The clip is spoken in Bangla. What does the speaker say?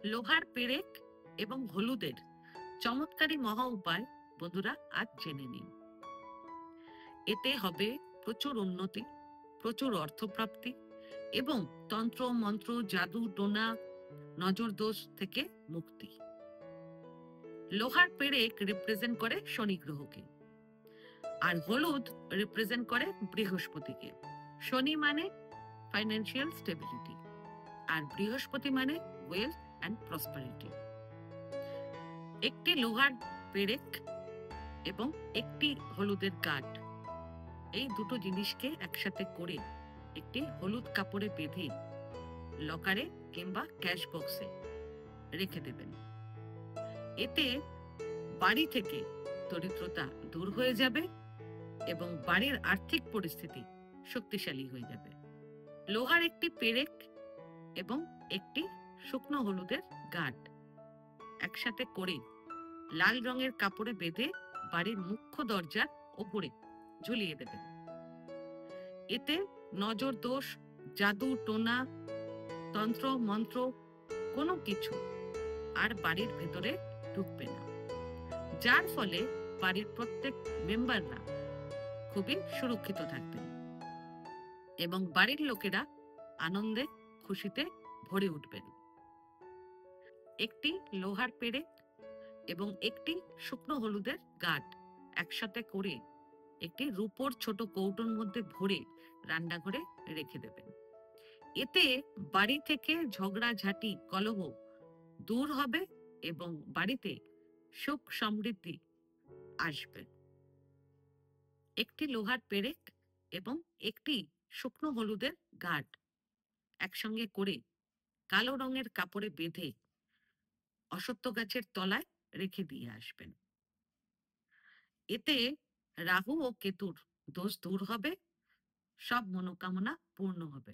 লোহার পেরেক এবং হলুদের চমৎকারী মহা উপায় বন্ধুরা আজ জেনে নিন। এতে হবে প্রচুর উন্নতি, প্রচুর অর্থপ্রাপ্তি এবং তন্ত্র মন্ত্র জাদু টোনা নজর দোষ থেকে মুক্তি। লোহার পেরেক রিপ্রেজেন্ট করে শনি গ্রহকে, আর হলুদ রিপ্রেজেন্ট করে বৃহস্পতিকে। শনি মানে ফাইন্যান্সিয়াল স্টেবিলিটি, আর বৃহস্পতি মানে ওয়েলথ অ্যান্ড প্রসপারিটি। একটি লোহার পেরেক এবং একটি হলুদের গাঁট, এই দুটো জিনিসকে একসাথে করে একটি হলুদ কাপড়ে বেঁধে লকারে কিংবা ক্যাশ বক্সে রেখে দেবেন। এতে বাড়ি থেকে দরিদ্রতা দূর হয়ে যাবে এবং বাড়ির আর্থিক পরিস্থিতি শক্তিশালী হয়ে যাবে। লোহার একটি পেরেক এবং একটি শুকনো হলুদের গাঁট একসাথে করে লাল রঙের কাপড়ে বেঁধে বাড়ির মুখ্য দরজার ওপরে ঝুলিয়ে দেবেন। এতে নজর দোষ, জাদু টোনা, তন্ত্র মন্ত্র কোনো কিছু আর বাড়ির ভেতরে ঢুকবে না, যার ফলে বাড়ির প্রত্যেক মেম্বাররা খুবই সুরক্ষিত থাকবেন এবং বাড়ির লোকেরা আনন্দে খুশিতে ভরে উঠবেন। একটি লোহার পেরেক এবং একটি শুকনো হলুদের গাঁট একসাথে করে একটি রূপোর ছোট কৌটোর মধ্যে ভরে রান্নাঘরে রেখে দেবেন। এতে বাড়ি থেকে ঝগড়াঝাটি কলহ দূর হবে এবং বাড়িতে সুখ সমৃদ্ধি আসবে। একটি লোহার পেরেক এবং একটি শুকনো হলুদের গাঁট একসঙ্গে করে কালো রঙের কাপড়ে বেঁধে অশ্বত্থ গাছের তলায় রেখে দিয়ে আসবেন। এতে রাহু ও কেতুর দোষ দূর হবে, সব মনোকামনা পূর্ণ হবে।